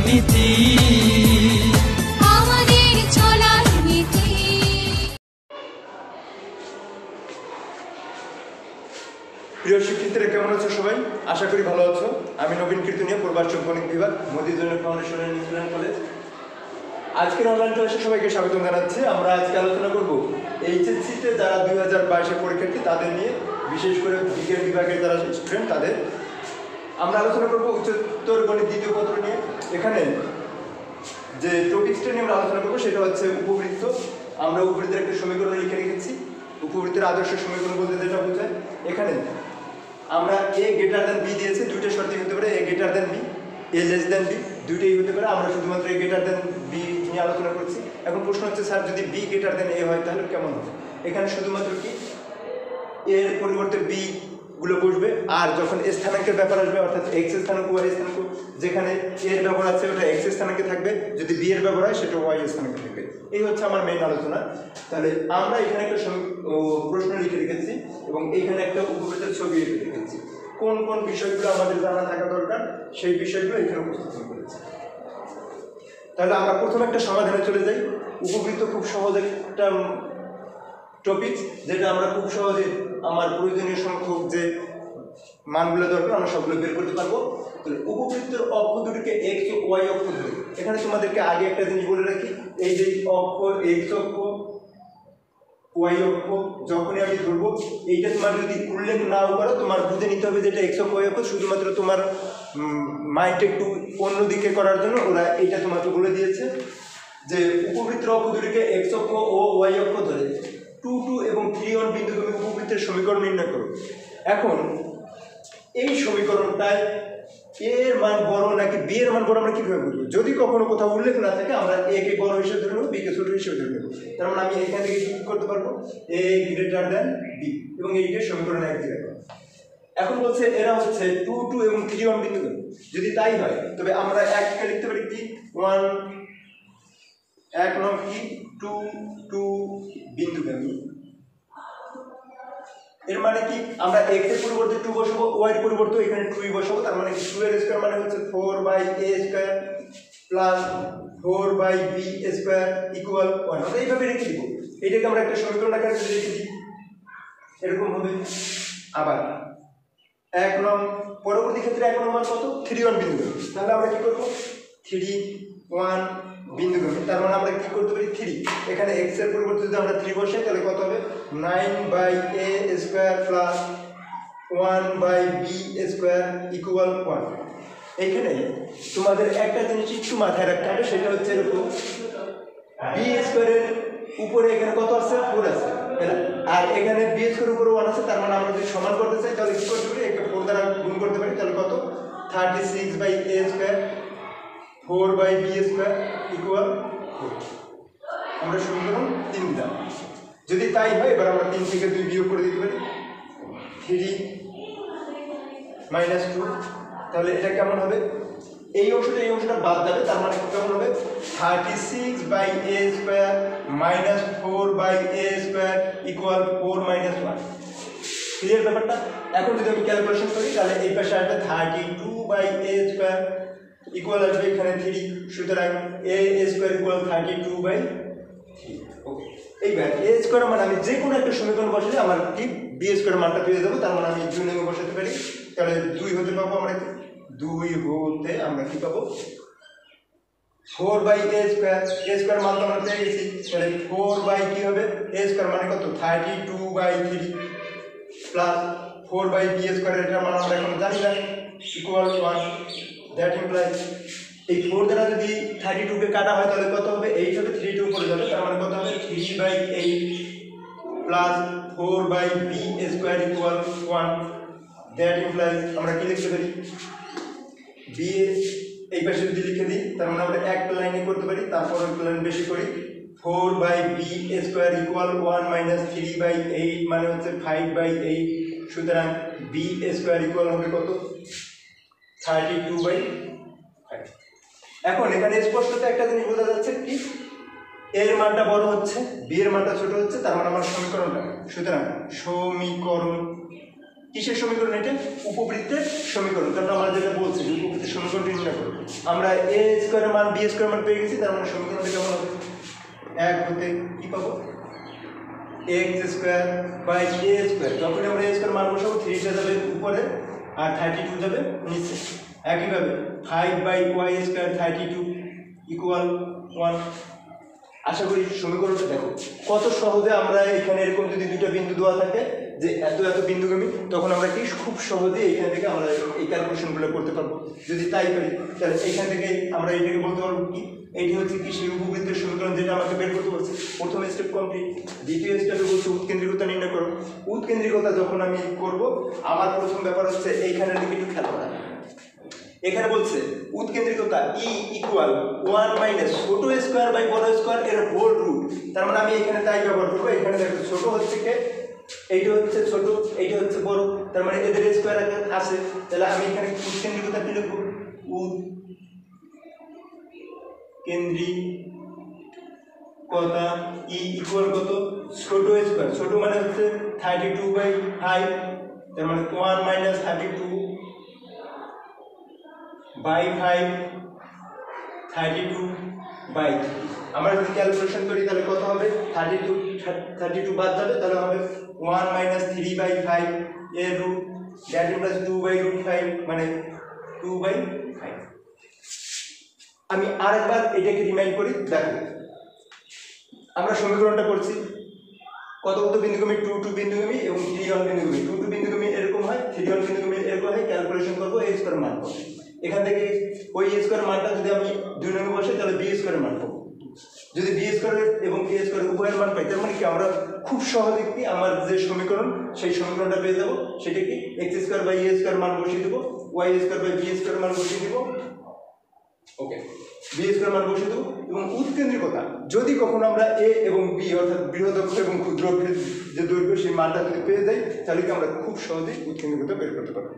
নীতি, আমাদের চলার নীতি। প্রিয় শিক্ষার্থীরা, কেমন আছো সবাই? আশা করি ভালো আছো। আমি নবীন কীর্তনিয়া, পূর্বাঞ্চল গণিত বিভাগ, মতিঝিল ফাউন্ডেশনের নিউজিল্যান্ড কলেজ। আজকের অনলাইন ক্লাসে সবাইকে স্বাগত জানাচ্ছি। আমরা আজকে আলোচনা করব এইচএসসিতে যারা 2022-এর পরীক্ষার্থী তাদের নিয়ে, বিশেষ করে বিজ্ঞান বিভাগের যারা স্টুডেন্ট তাদের। আমরা আলোচনা করব উচ্চতর গণিত দ্বিতীয় পত্র নিয়ে। এখানে যে টপিকসটা নিয়ে আমরা আলোচনা করবো সেটা হচ্ছে উপবৃত্ত। আমরা উপবৃত্তের একটা সমীকরণ লিখে রেখেছি। উপবৃত্তের আদর্শ সমীকরণ বলতে যেটা বোঝায়, এখানে আমরা এ গ্রেটার দেন বি দিয়েছে, দুইটা শর্তই হতে পারে, এ গ্রেটার দেন বি, এ লেস দেন বি, দুইটাই হতে পারে। আমরা শুধুমাত্র এ গ্রেটার দেন বি নিয়ে আলোচনা করছি। এখন প্রশ্ন হচ্ছে, স্যার যদি বি গ্রেটার দেন এ হয় তাহলে কেমন হবে? এখানে শুধুমাত্র কি এর পরিবর্তে বি গুলো বসবে, আর যখন স্থানাঙ্কের ব্যাপার আসবে, অর্থাৎ এক্স স্থানাঙ্ক ওয়াই স্থানাঙ্ক, যেখানে এর ব্যবহার আছে ওটা এক্স স্থানাঙ্কে থাকবে, যদি বি এর ব্যবহার হয় সেটা ওয়াই স্থানাঙ্কে থাকবে। এই হচ্ছে আমার মেইন আলোচনা। তাহলে আমরা এখানে একটা প্রশ্ন লিখে রেখেছি এবং এইখানে একটা উপবৃত্তের ছবি লিখে রেখেছি। কোন কোন বিষয়গুলো আমাদের জানা থাকা দরকার সেই বিষয়গুলো এখানে উপস্থাপন করেছি। তাহলে আমরা প্রথমে একটা সমাধানে চলে যাই। উপবৃত্ত খুব সহজ একটা টপিক, যেটা আমরা খুব সহজে আমার প্রয়োজনীয় সংখ্যক যে মানগুলো দরকার আমরা সবগুলো বের করতে পারবো। তাহলে উপবৃত্তের অক্ষ দুটিকে এক্স ও ওয়াই অক্ষ ধরে, এখানে তোমাদেরকে আগে একটা জিনিস বলে রাখি, এই যে অক্ষ এক্স অক্ষ ওয়াই অক্ষ যখনই আমি ধরবো, এইটা তোমার যদি উল্লেখ নাও করো, তোমার বুঝে নিতে হবে যেটা এক্স অক্ষ ওয়াই অক্ষ। শুধুমাত্র তোমার মাইন্ড একটু অন্যদিকে করার জন্য ওরা এইটা তোমাকে বলে দিয়েছে যে উপবৃত্তের অক্ষ দুটিকে এক্স অক্ষ ও ওয়াই অক্ষ ধরে 2, 2 এবং 3, 1 বিন্দুগামী উপবৃত্তের সমীকরণ নির্ণয় করো। এখন এই সমীকরণটায় এর মান বড় নাকি বি এর মান বড় আমরা কিভাবে বুঝবো? যদি কখনো কোথাও উল্লেখ না থাকে আমরা এ কে বড় হিসেবে ধরে নেবো, বি কে ছোট হিসেবে ধরে নেবো। তার মানে আমি এখান থেকে কি করতে পারবো? এ গ্রেটার দেন বি, এবং এইটার সমীকরণ এক দিকে রাখবো। এখন বলছে এরা হচ্ছে 2, 2 এবং 3, 1 বিন্দুগামী। যদি তাই হয় তবে আমরা এককে লিখতে পারি কি 1, এক নং কি 2, 2 বিন্দুগামী। এর মানে কি আমরা x এর পরিবর্তে 2 বসাবো, y এর পরিবর্তে এখানে 2 বসাবো। তার মানে কি 2 এর স্কয়ার মানে হচ্ছে 4/a square plus 4/b square equal 1। আমরা এইভাবে রেখে দিব। এটাকে আমরা একটা সমীকরণ আকারে লিখে দিই, এরকম হবে। আবার এক নং পরবর্তী ক্ষেত্রে এক নং মান কত? 3, 1 বিন্দুগামী। তাহলে আমরা কি করব? 3, 1 বিন্দুগামী। তার মানে আমরা কি করতে পারি? 3, এখানে x এর পরিবর্তে যদি আমরা 3 বসাই তাহলে কত হবে? 9/a square plus 1/b square equal 1। এইখানে তোমাদের একটা জিনিস একটু মাথায় রাখতে হবে, সেটা হচ্ছে এরকম, b স্কয়ারের উপরে এখানে কত আছে? 4 আছে, আর এখানে b স্কয়ারের উপরে 1 আছে। তার মানে আমরা যদি সমান করতে চাই তাহলে কি করতে পারি? একে 4 দ্বারা গুণ করতে পারি। তাহলে কত? 36/a square 4/b square equal 4। আমরা সমীকরণ 3 দিলাম। যদি তাই হয় এবার আমরা 3 থেকে 2 বিয়োগ করে দিতে পারি, 3 - 2। তাহলে এটা কেমন হবে? এই অংশটা বাদ যাবে। তার মানে কেমন হবে? 36/a square minus 4/a square equal 4 - 1। Clear ব্যাপারটা? এখন যদি আমি ক্যালকুলেশন করি তাহলে এই পাশে আসবে 32/a স্কয়ার ইকুয়াল আসবে এখানে 3। সুতরাং a স্কয়ার ইকুয়াল 32/3। ওকে, এইবার a স্কয়ার মানে আমি যে কোনো একটা সমীকরণ বসালে আমার কি b স্কয়ার মানটা পেয়ে যাবো। তার মানে আমি 2 নং বসাতে পারি। তাহলে 2 হতে পাবো আমরা কি? 2 হতে আমরা কি পাবো? 4/a square. a স্কয়ার মান তো আমরা পেয়ে গেছি। তাহলে 4 কি হবে? a স্কয়ার মানে কত? 32/3 প্লাস 4/b স্কয়ার, এটার মান আমরা এখন জানি না, ইকুয়াল 1। দ্যাট ইমপ্লাইজ এই 4 দ্বারা যদি 32 কে কাটা হয় তাহলে কত হবে? 8 হবে, 3 2 উপরে যাবে। তার মানে কত হবে? 3/8 plus 4/b square equal 1। That implies আমরা কি লিখতে পারি? b এই পাশে যদি লিখে দিই তার মানে আমরা একটা লাইনে করতে পারি, তারপর একটা লাইন বেশি করি। 4/b স্কয়ার ইকুয়াল 1 মাইনাস 3/8 মানে হচ্ছে 5/8। সুতরাং b স্কয়ার ইকুয়াল হবে কত? 32/5। এখন এখানে স্পষ্টত একটা জিনিস বোঝা যাচ্ছে কি, এর মানটা বড় হচ্ছে, বি এর মানটা ছোট হচ্ছে। তার মানে আমার সমীকরণটা, সুতরাং সমীকরণ কিসের সমীকরণ? এটা উপবৃত্তের সমীকরণ, কারণ আমরা যেটা বলছি যে উপবৃত্তের সমীকরণটি নির্ণয় করব। আমরা এ স্কোয়ারের মান বি স্কোয়ারের মান পেয়ে গেছি, তার মানে সমীকরণটা কেমন হবে? 1 হতে কি পাবো? X square by a square. যখন আমরা এ স্কোয়ার মান বসাবো 3টা যাবে উপরে আর 32 যাবে নিচে। একইভাবে 5 বাই ওয়াই স্কোয়ার 32 ইকুয়াল 1। আশা করি সমীকরণটা দেখো কত সহজে আমরা এখানে এরকম যদি দুইটা বিন্দু দেওয়া থাকে যে এত এত বিন্দুগামী, তখন আমরা কি খুব সহজে এখান থেকে আমরা এই ক্যালকুলেশনগুলো করতে পারবো। যদি তাই করি তাহলে এইখান থেকে আমরা এইটাকে বলতে পারবো কি এইটি হচ্ছে কি সেই উপবৃত্তের সমীকরণ যেটা আমাকে বের করতে বলছে। প্রথম স্টেপ কমপ্লিট। দ্বিতীয় স্টেপে বলছে উৎকেন্দ্রিকতা নির্ণয় করো। উৎকেন্দ্রিকতা যখন আমি করব, আমার প্রথম ব্যাপার হচ্ছে এইখানের দিকে একটু খেয়াল করা। এখানে বলছে উৎকেন্দ্রিকতা ই ইকুয়াল 1 মাইনাস ছোট স্কোয়ার বাই বড় স্কোয়ার এর হোল রুট। তার মানে আমি এখানে তাই ব্যবহার করবো। এখানে দেখো ছোট হচ্ছে কে, এইটা হচ্ছে ছোট, এইটা হচ্ছে বড়, তার মানে এদের স্কোয়ার আছে। তাহলে আমি এখানে উৎকেন্দ্রিকতা কি লিখবো? উৎকেন্দ্রিকতা ই ইকুয়াল কত? ছোট স্কোয়ার, ছোট মানে হচ্ছে 32 বাই 5, তার মানে 1 মাইনাস 32 বাই 5 32 বাই 3। আমরা যদি ক্যালকুলেশন করি তাহলে কত হবে? 32 বাদ যাবে, তাহলে হবে 1 মাইনাস 3 বাই 5 এর root that implies 2 by root 5 মানে 2 বাই 5। আমি আরেকবার এটাকে রিমাইন্ড করি। দেখো আমরা সমীকরণটা করছি কত কত বিন্দুগামী? 2 2 বিন্দুগামী এবং 3 1 বিন্দুগামী। 2 2 বিন্দুগামী এরকম হয়, 3 1 বিন্দুগামী এরকম হয়। ক্যালকুলেশন করবো এ স্কোয়ার মান পাবো। এখান থেকে ওই এ স্কোয়ার মানটা যদি আমি 2 নং বসাই তাহলে বি স্কোয়ারের মান পাবো। যদি বি স্কোয়ার এবং এ স্কোয়ার উভয়ের মান পাই, তার মানে কি আমরা খুব সহজে কি আমার যে সমীকরণ সেই সমীকরণটা পেয়ে যাবো। সেটা কি x square by a square মান বসিয়ে দেবো, y square by b square মান বসিয়ে দেবো। ওকে, বি স্কোয়ার মান বসিয়ে দেবো। এবং উৎকেন্দ্রিকতা যদি কখনো আমরা এ এবং বি অর্থাৎ বৃহদক্ষ এবং ক্ষুদ্রক্ষের যে দৈর্ঘ্য সেই মানটা যদি পেয়ে যাই তাহলে কি আমরা খুব সহজেই উৎকেন্দ্রিকতা বের করতে পারবো।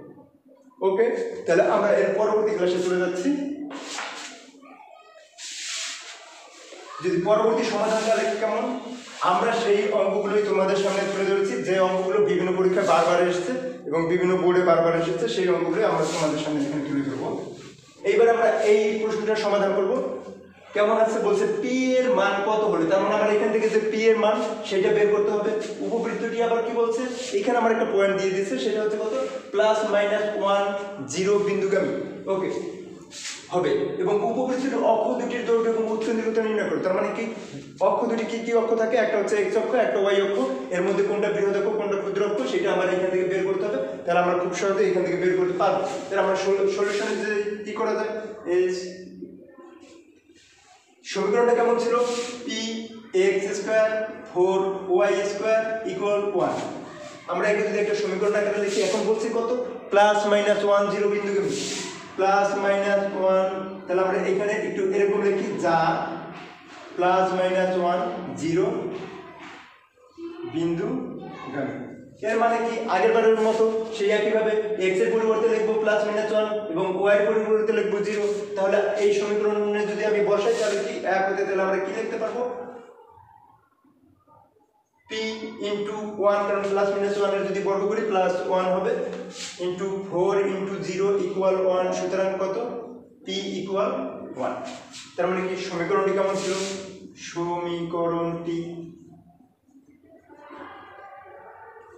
ওকে, তাহলে আমরা এর পরবর্তী ক্লাসে চলে যাচ্ছি। যদি পরবর্তী সমাধানটা লেখা কেমন, আমরা সেই অঙ্কগুলোই তোমাদের সামনে তুলে ধরেছি যে অঙ্কগুলো বিভিন্ন পরীক্ষায় বারবার এসেছে এবং বিভিন্ন বোর্ডে বারবার এসেছে, সেই অঙ্কগুলোই আমরা তোমাদের সামনে এখানে তুলে ধরবো। এইবার আমরা এই প্রশ্নটার সমাধান করব। কেমন আছে বলছে পি এর মান কত হলে, তার মানে আমার এখান থেকে যে পি এর মান সেটা বের করতে হবে। উপবৃত্তটি আবার কি বলছে, এখানে আমার একটা পয়েন্ট দিয়ে দিয়েছে, সেটা হচ্ছে কত? Plus minus 1 0 বিন্দুগামী। ওকে হবে। এবং উপবৃত্তের অক্ষ দুটির দৈর্ঘ্য এবং উৎকেন্দ্রিকতা নির্ণয় করো। তার মানে কি অক্ষ দুটি কি কি অক্ষ থাকে? একটা হচ্ছে এক্স অক্ষ, একটা ওয়াই অক্ষ। এর মধ্যে কোনটা বৃহৎ অক্ষ কোনটা ক্ষুদ্র অক্ষ সেটা আমার এখান থেকে বের করতে হবে। তাহলে আমরা খুব সহজে এখান থেকে বের করতে পারবো। তাহলে আমরা সলিউশনে যে কি করা যায়, এই সমীকরণটা কেমন ছিল? P x square 4 y square equal 1। আমরা এখানে যদি একটা সমীকরণ আকারে লিখি, এখন বলছি কত? প্লাস মাইনাস 1 0 বিন্দুগামী, প্লাস মাইনাস 1। তাহলে আমরা এখানে একটু এরকম লিখি, যা প্লাস মাইনাস 1 0 বিন্দুগামী। এর মানে কি আগের বারের মতো সেই একইভাবে এক্স এর পরিবর্তে লিখবো প্লাস মাইনাস 1 এবং ওয়াই এর পরিবর্তে লিখবো 0। তাহলে এই সমীকরণে যদি আমি বসাই তাহলে কি এক হতে, তাহলে আমরা কি লিখতে পারবো? p ইনটু 1, কারণ প্লাস মাইনাস 1 এর যদি বর্গ করি প্লাস 1 হবে, ইনটু 4 ইনটু 0 ইকুয়াল 1। সুতরাং কত? p equal 1। তার মানে কি সমীকরণটি কেমন ছিল? সমীকরণটি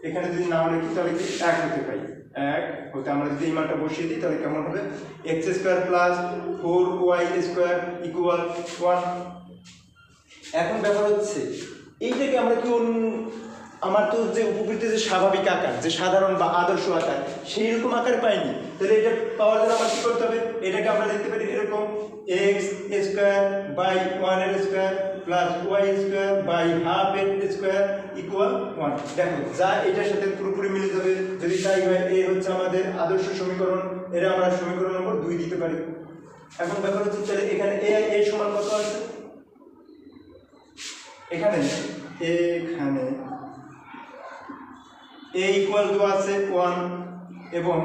এখানে যদি নাও লিখি তাহলে কি 1 হতে পাই। 1 হতে আমরা যদি এই মানটা বসিয়ে দিই তাহলে কেমন হবে? X square plus 4 y square equal 1। এখন ব্যাপার হচ্ছে এইটাকে আমরা কি আমার তো যে উপবৃত্তের যে স্বাভাবিক আকার, যে সাধারণ বা আদর্শ আকার, সেই রকম আকার পাইনি। তাহলে এটা পাওয়ার জন্য আমার কি করতে হবে? এটাকে আমরা লিখতে পারি এরকম, এক্স স্কোয়ার বাই 1 এর square plus y square by half এর স্কোয়ার ইকুয়াল 1। দেখো যা এটার সাথে পুরোপুরি মিলে যাবে। যদি তাই হয়, এই হচ্ছে আমাদের আদর্শ সমীকরণ। এরা আমরা সমীকরণ নম্বর 2 দিতে পারি। এখন ব্যাপার হচ্ছে তাহলে এখানে এ সমান কত আছে? এখানে a ইকুয়াল দেওয়া আছে 1 এবং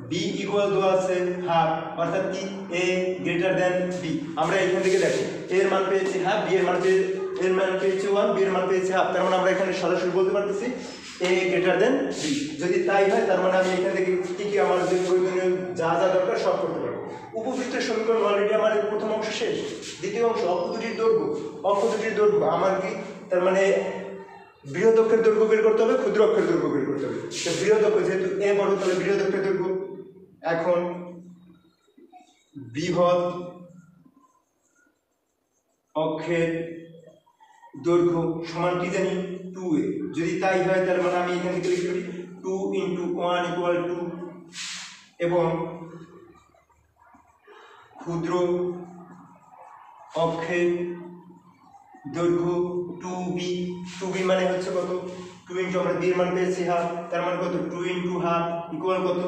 b ইকুয়াল দেওয়া আছে হাফ, অর্থাৎ কি a গ্রেটার দ্যান b। আমরা এখান থেকে দেখো a এর মান পেয়েছি হাফ, b এর মান এর মান পেয়েছি 1, বি এর মান পেয়েছি হাফ। তার মানে আমরা এখানে সরাসরি বলতে পারতেছি a গ্রেটার দেন বি। যদি তাই হয় তার মানে আমি এখান থেকে কি কি আমার যে প্রয়োজনীয় যা যা দরকার সব করতে পারবো। উপবৃত্তের সমীকরণ অলরেডি আমার প্রথম অংশ শেষ। দ্বিতীয় অংশ অক্ষ দুটির দৈর্ঘ্য। অক্ষ দুটির দৈর্ঘ্য আমার কি তার মানে বৃহৎ অক্ষের দৈর্ঘ্য বের করতে হবে, ক্ষুদ্র অক্ষের দৈর্ঘ্য বের করতে হবে। তো বৃহৎ অক্ষ যেহেতু এ বড় তাহলে বৃহৎ অক্ষের দৈর্ঘ্য। এখন বৃহৎ অক্ষের দৈর্ঘ্য সমান কি জানি 2a। যদি তাই হয় তার মানে আমি এখান থেকে লিখে দিই 2 × 1 = 2 এবং ক্ষুদ্র অক্ষের দৈর্ঘ্য 2b মানে হচ্ছে কত 2 × আমরা b এর মান পেয়েছি হাফ। তার মানে কত 2 × হাফ = কত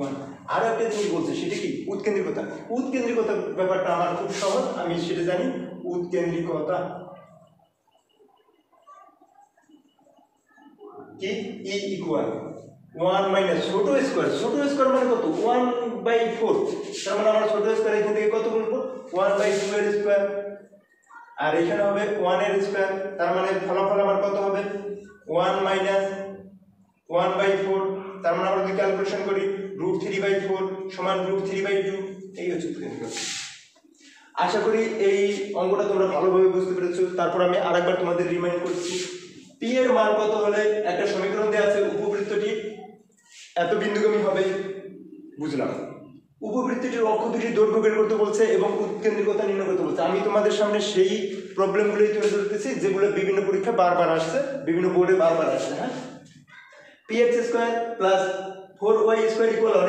1। আর একটা জিনিস বলছে সেটা কি উৎকেন্দ্রিকতা। উৎকেন্দ্রিকতা ব্যাপারটা আমার খুব সহজ, আমি সেটা জানি। উৎকেন্দ্রিকতা কি E = 1 - ছোট স্কয়ার। ছোট স্কয়ার মানে কত 1/4। তার মানে আমরা ছোট স্কয়ার এখান থেকে কত বলবো 1/2 এর স্কয়ার, আর এখানে হবে 1 এর স্কয়ার। তার মানে ফলাফল আমার কত হবে 1 - 1/4। তার মানে আমরা যদি ক্যালকুলেশন করি √3/4 = √3/2। এই হচ্ছে উৎকেন্দ্রিকতা। আশা করি এই অঙ্কটা তোমরা ভালোভাবে বুঝতে পেরেছো। তারপর আমি আরেকবার তোমাদের রিমাইন্ড করছি, পি এর মান কত হলে একটা সমীকরণ দেওয়া আছে উপবৃত্তটি এত বিন্দুগামী হবে। বুঝলাম। উপবৃত্তটির অক্ষ দুটির দৈর্ঘ্য বের করতে বলছে এবং উৎকেন্দ্রিকতা নির্ণয় করতে বলছে। আমি তোমাদের সামনে সেই প্রবলেমগুলোই তুলে ধরতেছি যেগুলো বিভিন্ন পরীক্ষা বারবার আসছে, বিভিন্ন বোর্ডে বারবার আসছে। হ্যাঁ, px² + 4y²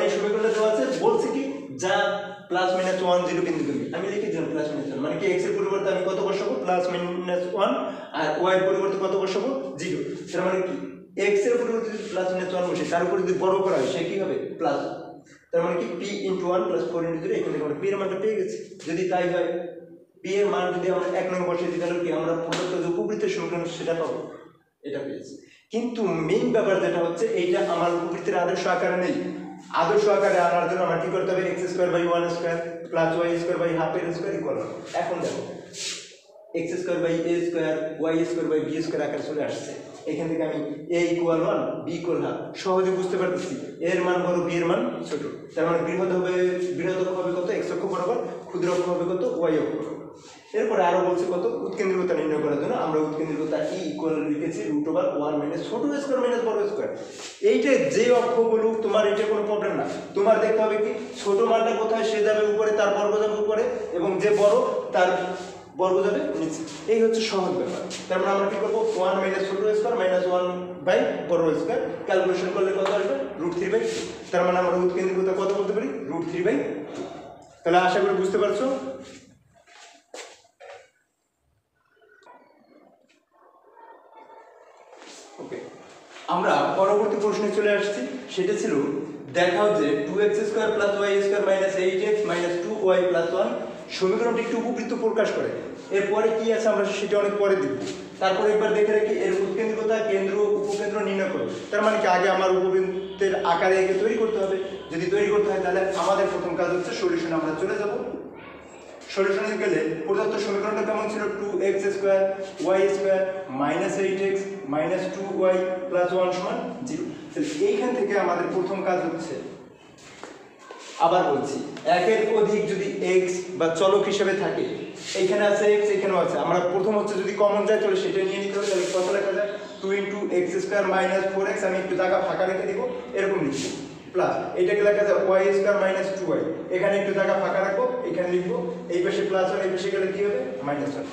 = এই সমীকরণটা দেওয়া আছে। বলছে কি যা +-1 0 বিন্দুগামী। আমি লিখে দিলাম +-1 মানে কি x এর পরিবর্তে আমি কত বসাবো +-1 আর y এর পরিবর্তে কত বসাবো 0। তার মানে কি x এর পরিবর্তে যদি +-1 বসে তার উপর যদি বড় করা হয় সে কি হবে প্লাস। তার মানে কি p × 1 + 4 × 0। এখান থেকে আমরা p এর মানটা পেয়ে গেছি। যদি তাই হয় p এর মান যদি আমরা 1 নং বসিয়ে দিই তাহলে কি আমরা প্রদত্ত যে উপবৃত্তের সমীকরণ সেটা পাবো। এটা পেয়েছি। কিন্তু মেইন ব্যাপার যেটা হচ্ছে এইটা আমার উপবৃত্তের আদর্শ আকারে নেই। আদর্শ আকারে আনার জন্য আমার কি করতে হবে x² / 1² + y² / ½ এর স্কয়ার ইকুয়াল। এখন দেখো x² / a² y² / b² আকারে চলে আসছে। এখান থেকে আমি a = 1 b = ½ সহজে বুঝতে পারতেছি এর মান বড় b এর মান ছোট। তার মানে বৃহৎ অক্ষ হবে কত x অক্ষ বরাবর, ক্ষুদ্র অক্ষ হবে কত y অক্ষ বরাবর। এরপরে আরো বলছে কত উৎকেন্দ্রিকতা নির্ণয় করার জন্য আমরা উৎকেন্দ্রিকতা E = লিখেছি √1 - ছোট স্কয়ার - বড় স্কয়ার। এইটা যে অক্ষ বলুক তোমার এটা কোনো প্রবলেম না। তোমার দেখতে হবে কি ছোট মানটা কোথায় সে যাবে উপরে, তার বর্গ যাবে উপরে, এবং যে বড় তার বর্গ যাবে নিচে। এই হচ্ছে সহজ ব্যাপার। তার মানে আমরা কি করব 1 - ছোট স্কয়ার - 1/বড় স্কয়ার ক্যালকুলেশন করলে কত আসবে √3/2। তার মানে আমরা উৎকেন্দ্রিকতা কত বলতে পারি √3/2। তাহলে আশা করি বুঝতে পারছো। ওকে, আমরা পরবর্তী প্রশ্নে চলে আসছি। সেটা ছিল দেখাও যে 2x² + y² - 8x - 2y + 1 সমীকরণটি একটি উপবৃত্ত প্রকাশ করে। এরপরে কি আছে আমরা সেটা অনেক পরে দেখব। তারপর একবার দেখে রাখি এর উৎকেন্দ্রিকতা, কেন্দ্র, উপকেন্দ্র নির্ণয় করো। তার মানে কি আগে আমার উপবৃত্তের আকারে একে তৈরি করতে হবে। যদি তৈরি করতে হয় তাহলে আমাদের প্রথম কাজ হচ্ছে সলিউশনে আমরা চলে যাব। সলিউশনে গেলে প্রদত্ত সমীকরণটা কেমন ছিল 2x² y² - 8x - 2y + 1 = 0। তাহলে এইখান থেকে আমাদের প্রথম কাজ হচ্ছে, আবার বলছি, একের অধিক যদি x বা চলক হিসেবে থাকে, এইখানে আছে x এখানেও আছে, আমরা প্রথম হচ্ছে যদি কমন যায় তাহলে সেটা নিয়ে নিতে হবে। তাহলে কত লেখা যায় 2 × x² - 4x, আমি একটু জায়গা ফাঁকা রেখে দিব এরকম লিখব, প্লাস এটাকে লেখা যায় y² - 2y, এখানে একটু জায়গা ফাঁকা রাখবো, এখানে লিখবো, এই পাশে +1 এই পাশে গেলে কি হবে -1।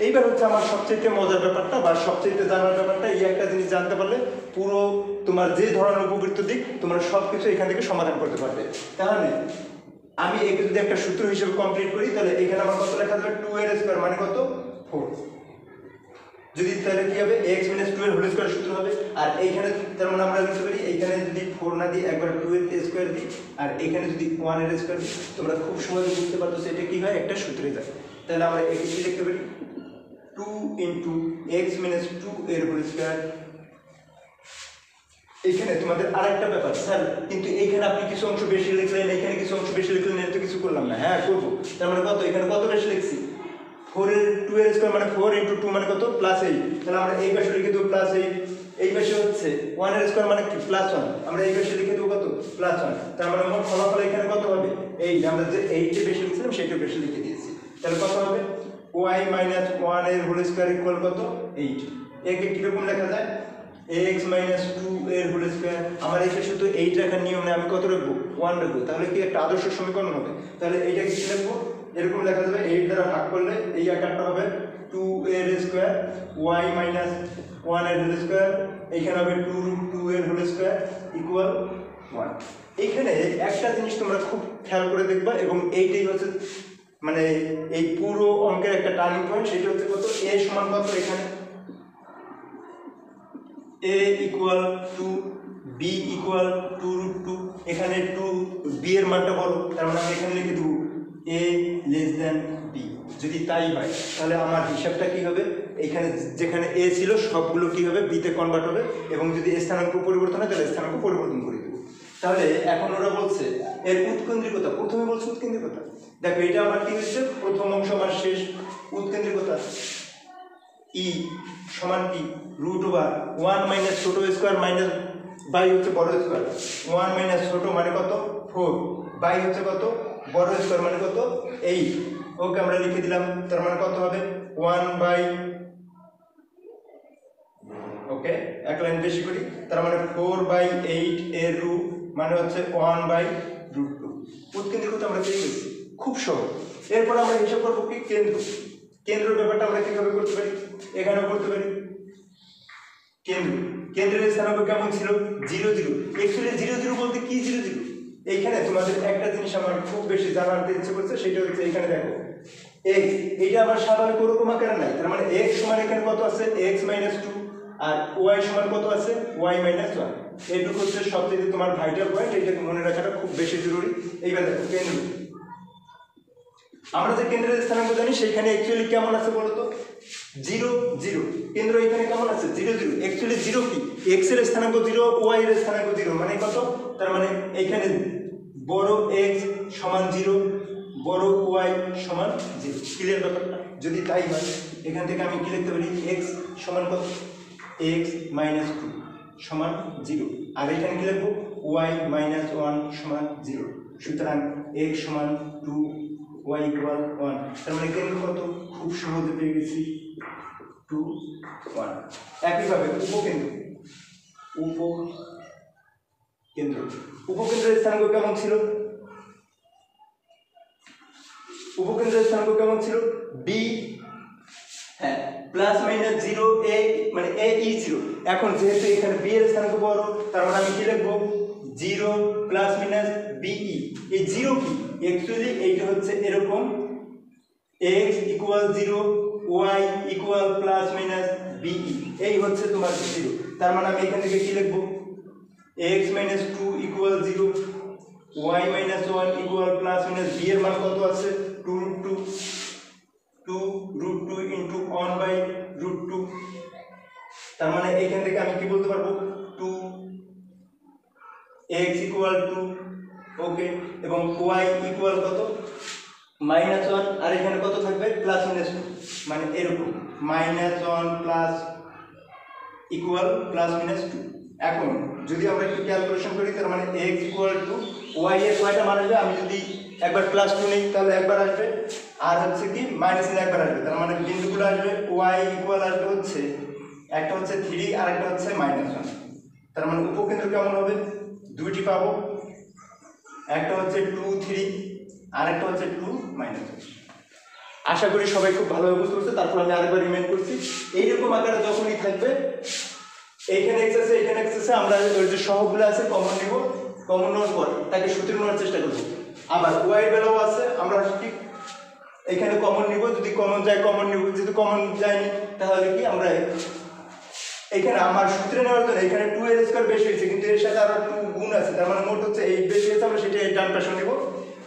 এইবার হচ্ছে আমার সবচেয়ে মজার ব্যাপারটা বা সবচেয়ে জানার ব্যাপারটা, এই একটা জিনিস জানতে পারলে পুরো তোমার যে ধরনের উপবৃত্ত দিক তোমরা সবকিছু এখান থেকে সমাধান করতে পারবে। তাহলে আমি একে যদি একটা সূত্র হিসেবে কমপ্লিট করি তাহলে এখানে আমার কত লেখা যাবে 2 এর স্কয়ার মানে কত 4। যদি তাহলে কি হবে x - 2 এর হোল স্কয়ার সূত্র হবে। আর এইখানে তার মানে আমরা লিখতে পারি এইখানে যদি 4 না দিই একবার 2 এর স্কয়ার দিই, আর এখানে যদি 1 এর স্কয়ার দিই, তোমরা খুব সহজে বুঝতে পারছো এটা কি হয় একটা সূত্রে যায়। তাহলে আমরা একে কি লিখতে পারি 2 × x - 2 এর হোল স্কয়ার। এখানে তোমাদের আরেকটা ব্যাপার, স্যার কিন্তু এইখানে আপনি কিছু অংশ বেশি লিখলেন, এখানে কিছু অংশ বেশি লিখলেন, এটা কিছু করলাম না। হ্যাঁ করবো। তার মানে কত এখানে কত বেশি লিখছি 4 এর 2 এর স্কয়ার মানে 4 * 2 মানে কত +8 তাহলে আমরা এই পাশে লিখে দেব +8 এই পাশে হচ্ছে 1 এর স্কয়ার মানে কি +1 আমরা এই পাশে লিখে দেব কত +1 তার মানে মোট ফলাফল এখানে কত হবে 8 আমরা যে 8 এর বেশি লিখছিলাম সেটা বেশি লিখে দিয়েছি তাহলে কত হবে y - 1 এর হোল স্কয়ার ইকুয়াল কত 8 একে কি রকম লেখা যায় x - 2 এর হোল স্কয়ার আমার এই পাশে তো 8 রাখার নিয়ম নেই আমি কত রাখবো 1 রাখবো তাহলে কি একটা আদর্শ সমীকরণ হবে তাহলে এইটা কি লিখবো এরকম লেখা যাবে 8 দ্বারা ভাগ করলে এই আকারটা হবে 2 এর স্কয়ার y - 1 এর হোল স্কয়ার এখানে হবে 2 এর হোল স্কয়ার ইকুয়াল 1 এইখানে একটা জিনিস তোমরা খুব খেয়াল করে দেখবা এবং এইটাই হচ্ছে মানে এই পুরো অঙ্কের একটা টার্নিং পয়েন্ট সেটা হচ্ছে কত a সমান কত এখানে a equal to b equal 2√2 এখানে 2 b এর মানটা বড় তার মানে আমি এখানে লিখে দেব a লেস দ্যান b যদি তাই হয় তাহলে আমার হিসাবটা কি হবে এখানে যেখানে a ছিল সবগুলো কি হবে b তে কনভার্ট হবে এবং যদি স্থানাঙ্ক পরিবর্তন হয় তাহলে স্থানাঙ্ক পরিবর্তন করে দেব তাহলে এখন ওরা বলছে এর উৎকেন্দ্রিকতা প্রথমে বলছে উৎকেন্দ্রিকতা দেখো এটা আমার কি হচ্ছে প্রথম অংশ আমার শেষ উৎকেন্দ্রিকতা e সমান কি √1 - ছোট স্কয়ার মাইনাস বাই হচ্ছে বড় স্কয়ার 1 - ছোট মানে কত 4 বাই হচ্ছে কত বড় স্কয়ার মানে কত 8 ওকে আমরা লিখে দিলাম তার মানে কত হবে 1 ওকে এক লাইন বেশি করি তার মানে 4/8 এর রুট মানে হচ্ছে 1/√2 উৎকেন্দ্রিকতা আমরা পেয়ে গেছি খুব সহজ এরপর আমরা হিসাব করব কি কেন্দ্রের ব্যাপারটা আমরা কিভাবে করতে পারি এখানেও করতে পারি কেন্দ্রের স্থানাঙ্ক কেমন ছিল 0 0 অ্যাকচুয়ালি 0 0 বলতে কি 0 0 এইখানে তোমাদের একটা জিনিস আমার খুব বেশি জানাতে ইচ্ছে করছে সেটা হচ্ছে এখানে দেখো x এইটা আমার স্বাভাবিক ওরকম আকারে নাই তার মানে x সমান এখানে কত আছে x - 2 আর y সমান কত আছে y - 1 এইটুকু হচ্ছে সবচেয়ে তোমার ভাইটাল পয়েন্ট এইটাকে মনে রাখাটা খুব বেশি জরুরি এইবার দেখো কেন্দ্র আমরা যে কেন্দ্রের স্থানাঙ্ক জানি সেখানে অ্যাকচুয়ালি কেমন আছে বলো তো 0 0 কেন্দ্র এখানে কেমন আছে 0 0 অ্যাকচুয়ালি 0 কি x এর স্থানাঙ্ক 0 y এর স্থানাঙ্ক 0 মানে কত তার মানে এইখানে বড় x সমান 0 বড় y সমান 0 ক্লিয়ার ব্যাপারটা যদি তাই হয় এখান থেকে আমি কি লিখতে পারি x সমান কত x - 2 সমান 0 আর এখানে কি লিখব y - 1 সমান 0 সুতরাং x সমান 2 y equal 1 তার মানে কেন্দ্র কত খুব সহজে পেয়ে গেছি 2 1 একইভাবে উপকেন্দ্রের স্থানাঙ্ক কেমন ছিল b হ্যাঁ +-0 a মানে a e 0 এখন যেহেতু এখানে b এর স্থানাঙ্ক বড় তার মানে আমি কি লিখব 0 + be এই 0 কি অ্যাকচুয়ালি এইটা হচ্ছে এরকম x = 0 y = +-be এই হচ্ছে তোমার 0 তার মানে আমি এখান থেকে কি লিখব x - 2 = 0 y - 1 = +-b এর মান কত আছে 2√2 * 1/√2 তার মানে এখান থেকে আমি কি বলতে পারবো 2 x = 2 ওকে এবং y ইকুয়াল কত -1 আর এখানে কত থাকবে +-2 মানে এরকম -1 প্লাস ইকুয়াল +-2 এখন যদি আমরা একটু ক্যালকুলেশন করি তার মানে x = y এর কয়টা মান আসবে আমি যদি একবার +2 নেই তাহলে একবার আসবে আর হচ্ছে কি -1 একবার আসবে তার মানে বিন্দুগুলো আসবে y ইকুয়াল আসবে হচ্ছে একটা হচ্ছে 3 আর একটা হচ্ছে -1 তার মানে উপকেন্দ্র কেমন হবে দুইটি পাবো একটা হচ্ছে 2 3 আর একটা হচ্ছে 2 -1 আশা করি সবাই খুব ভালোভাবে বুঝতে পারছে তারপর আমি আরেকবার রিমাইন্ড করছি এইরকম আকারে যখনই থাকবে এইখানে x আছে এখানে x আছে আমরা ওই যে সহগগুলো আছে কমন নিব কমন নেওয়ার পর তাকে সূত্র নেওয়ার চেষ্টা করব আবার y এর বেলাও আছে আমরা ঠিক এখানে কমন নিব যদি কমন যায় কমন নিব যদি কমন যায়নি তাহলে কি আমরা এখানে আমার সূত্রে নেওয়ার জন্য এখানে 2 এর স্কয়ার বেশি হয়েছে কিন্তু এর সাথে আরো 2 গুণ আছে তার মানে মোট হচ্ছে 8 বেশি হয়েছে আমরা সেটা ডান পাশে নেব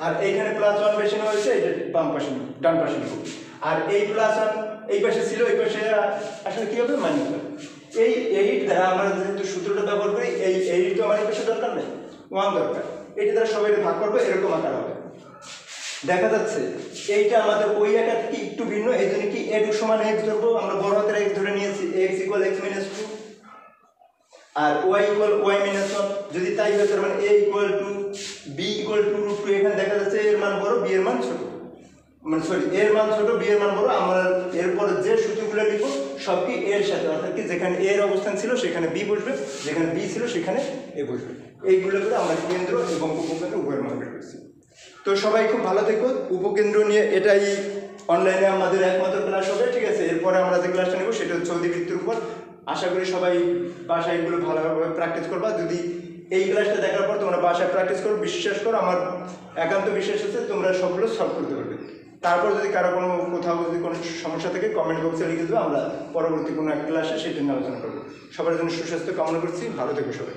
আর এইখানে +1 বেশি নেওয়া হয়েছে এটা বাম পাশে ডান পাশে নেব আর এই +1 এই পাশে ছিল এই পাশে আসলে কি হবে -1 এই 8 দ্বারা আমরা যেহেতু সূত্রটা ব্যবহার করি এই 8 তো আমার এই পাশে দরকার নেই 1 দরকার এটা দ্বারা সবাই ভাগ করবে এরকম আকার হবে দেখা যাচ্ছে এইটা আমাদের ওই আঁকা থেকে একটু ভিন্ন, এই জন্য কি a2 সমান x ধরবো, আমরা বড় হাতের x ধরে নিয়েছি, x ইকুয়াল x মাইনাস 2 আর y ইকুয়াল y মাইনাস 1। যদি তাই হয় তার মানে a equal to b equal to √2। এখানে দেখা যাচ্ছে এর মান বড়, b এর মান ছোট, মানে সরি এর মান ছোট, b এর মান বড়। আমরা এরপর যে সূত্রগুলো লিখবো সব কি এর সাথে, অর্থাৎ কি যেখানে a এর অবস্থান ছিল সেখানে b বসবে, যেখানে b ছিল সেখানে a বসবে। এইগুলো করে আমরা কেন্দ্র এবং উপকেন্দ্র উভয়ের মান বের করছি। তো সবাই খুব ভালো থেকো। উপকেন্দ্র নিয়ে এটাই অনলাইনে আমাদের একমাত্র ক্লাস হবে, ঠিক আছে। এরপরে আমরা যে ক্লাসটা নেব সেটা হচ্ছে অধিবৃত্তের উপর। আশা করি সবাই বাসায় এগুলো ভালোভাবে প্র্যাকটিস করবা। যদি এই ক্লাসটা দেখার পর তোমরা বাসায় প্র্যাকটিস করো, বিশ্বাস করো, আমার একান্ত বিশ্বাস আছে তোমরা সবগুলো সলভ করতে পারবে। তারপর যদি কারো কোথাও যদি কোনো সমস্যা থাকে কমেন্ট বক্সে লিখে দেবে, আমরা পরবর্তী কোনো এক ক্লাসে সেটা নিয়ে আলোচনা করবো। সবার জন্য সুস্বাস্থ্য কামনা করছি, ভালো থেকো সবাই।